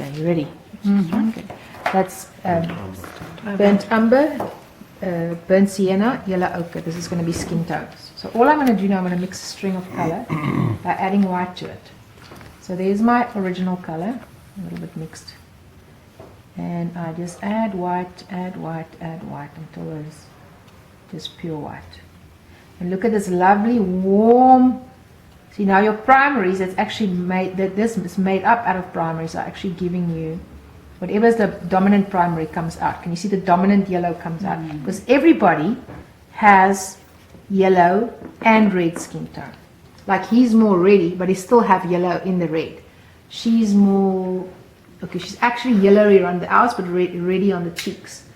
Okay, you ready? Okay. That's burnt umber, burnt sienna, yellow ochre. This is going to be skin tones. So all I'm going to do now, I'm going to mix a string of color by adding white to it. So there's my original color, a little bit mixed. And I just add white until there's just pure white. And look at this lovely warm. See, now your primaries, it's actually made, that this is made up out of primaries, are actually giving you whatever is the dominant primary comes out. Can you see the dominant yellow comes out? Because everybody has yellow and red skin tone. Like he's more reddy, but he still have yellow in the red. She's more, okay, she's actually yellowy around the eyes, but reddy on the cheeks.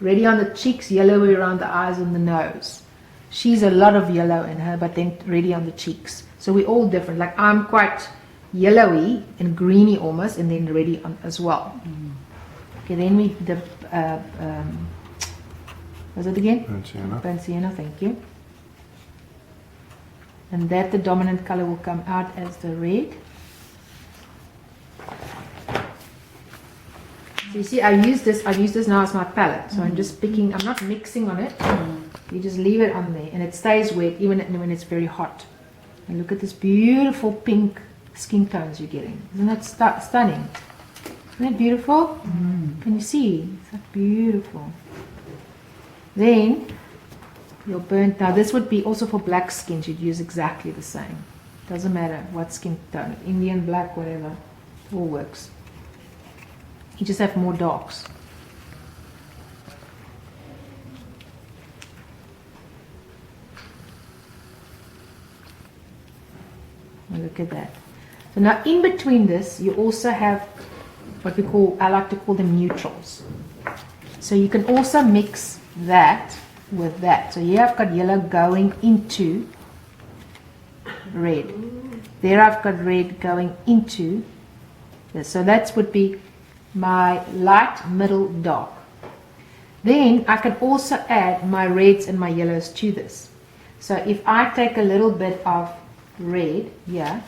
Reddy on the cheeks, yellowy around the eyes and the nose. She's a lot of yellow in her, but then reddy on the cheeks. So we're all different. Like I'm quite yellowy and greeny almost, and then reddy on as well. Okay, then we was it again? Burnt sienna. Burnt sienna, thank you. And that the dominant color will come out as the red. So you see, I use this now as my palette. So I'm just picking, I'm not mixing on it. You just leave it on there and it stays wet even when it's very hot. And look at this beautiful pink skin tones you're getting. Isn't that stunning? Isn't that beautiful? Can you see? It's that beautiful. Then your burnt, now this would be also for black skins, you'd use exactly the same. Doesn't matter what skin tone, Indian, black, whatever, it all works. You just have more darks. Now look at that. So now in between this, you also have what we call, I like to call them neutrals. So you can also mix that with that. So here I've got yellow going into red. There I've got red going into this. So that would be my light, middle, dark. Then I can also add my reds and my yellows to this. So if I take a little bit of red here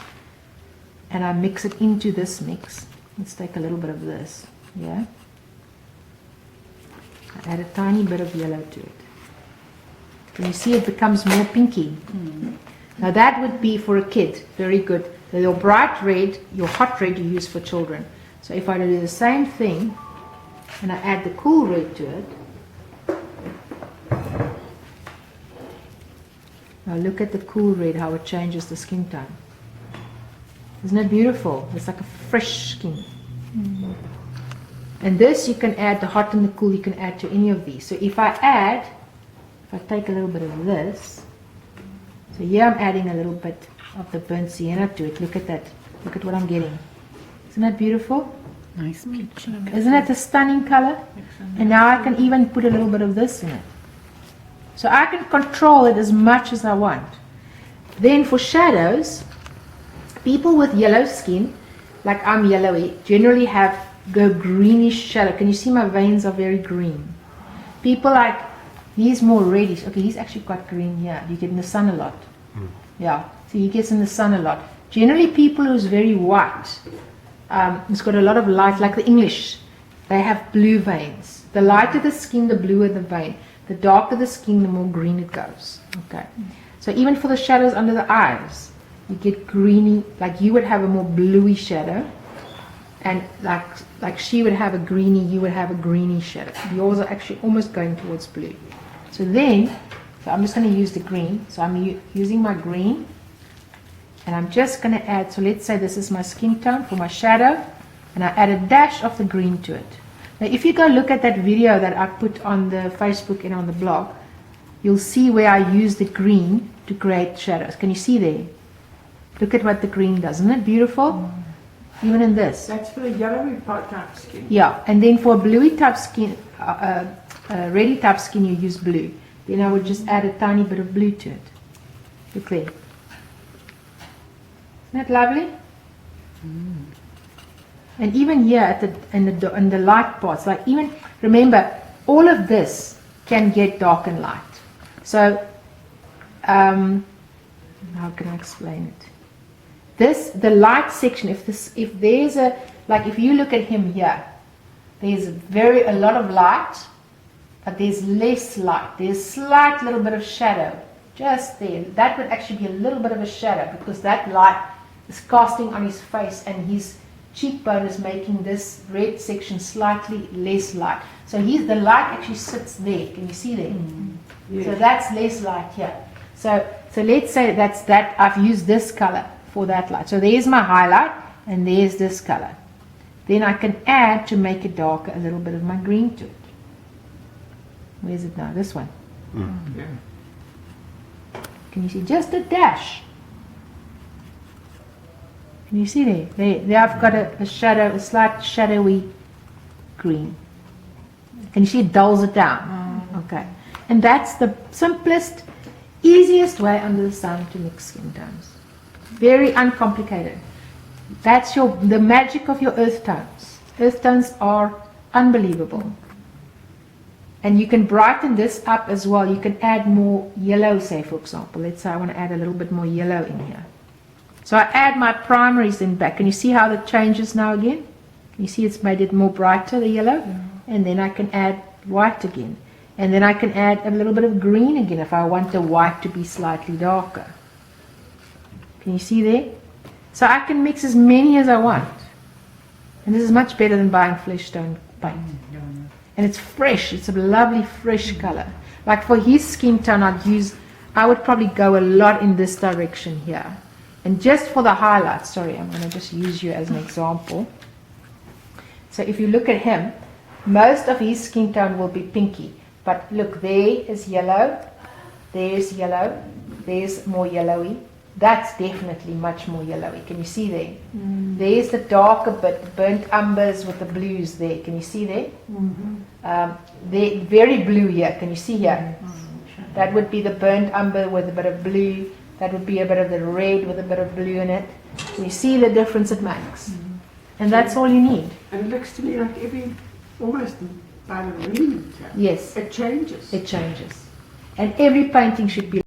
and I mix it into this mix, let's take a little bit of this, yeah. I add a tiny bit of yellow to it. Can you see it becomes more pinky? Now that would be for a kid, very good. Your bright red, your hot red you use for children. So if I do the same thing and I add the cool red to it, now look at the cool red, how it changes the skin tone. Isn't it beautiful? It's like a fresh skin. And this you can add, the hot and the cool you can add to any of these. So if I take a little bit of this, so here I'm adding a little bit of the burnt sienna to it. Look at that. Look at what I'm getting. Isn't that beautiful? Nice picture. Isn't that a stunning color? And now I can even put a little bit of this in it. So I can control it as much as I want. Then for shadows, people with yellow skin, like I'm yellowy, generally go greenish shadow. Can you see my veins are very green? People like, he's more reddish. Okay, he's actually quite green here. You get in the sun a lot. Yeah, so he gets in the sun a lot. Generally people who's very white, it's got a lot of light, like the English, they have blue veins. The lighter the skin, the bluer the vein. The darker the skin, the more green it goes. Okay, so even for the shadows under the eyes, you get greeny, like you would have a more bluey shadow, and like she would have a greeny, you would have a greeny shadow. Yours are actually almost going towards blue. So then, I'm just going to use the green. So I'm using my green, and I'm just going to add, so let's say this is my skin tone for my shadow, and I add a dash of the green to it. Now if you go look at that video that I put on the Facebook and on the blog, you'll see where I use the green to create shadows. Can you see there? Look at what the green does. Isn't it beautiful? Even in this. That's for the yellowy type skin. Yeah, and then for a bluey type skin, reddy type skin, you use blue. Then I would just add a tiny bit of blue to it. Look there. Isn't that lovely? And even here at in the light parts, like even remember, all of this can get dark and light. So how can I explain it? the light section, if there's a, like if you look at him here, there's a lot of light, but there's less light. There's slight little bit of shadow just there. That would actually be a little bit of a shadow because that light is casting on his face and his cheekbone is making this red section slightly less light. So the light actually sits there. Can you see there? Yes. So that's less light here. So let's say that's that. I've used this color for that light. So there's my highlight and there's this color. Then I can add, to make it darker, a little bit of my green to it. Where's it now? This one. Yeah. Can you see? Just a dash. Can you see there? There I've got a shadow, a slight shadowy green. Can you see it dulls it down? Okay. And that's the simplest, easiest way under the sun to mix skin tones. Very uncomplicated. That's the magic of your earth tones. Earth tones are unbelievable. And you can brighten this up as well. You can add more yellow, say for example. Let's say I want to add a little bit more yellow in here. So I add my primaries in back. Can you see how that changes now again? Can you see it's made it more brighter, the yellow? Yeah. And then I can add white again. And then I can add a little bit of green again if I want the white to be slightly darker. Can you see there? So I can mix as many as I want. And this is much better than buying flesh tone paint. And it's fresh. It's a lovely fresh color. Like for his skin tone, I would probably go a lot in this direction here. And just for the highlights, sorry, I'm going to just use you as an example. So if you look at him, most of his skin tone will be pinky. But look, there is yellow, there's yellow, there's more yellowy. That's definitely much more yellowy. Can you see there? There's the darker bit, burnt umbers with the blues there. Can you see there? They're very blue here. Can you see here? That would be the burnt umber with a bit of blue. That would be a bit of the red with a bit of blue in it. Can you see the difference it makes? And that's all you need. And it looks to me like almost by the reed. Yes. It changes. It changes. And every painting should be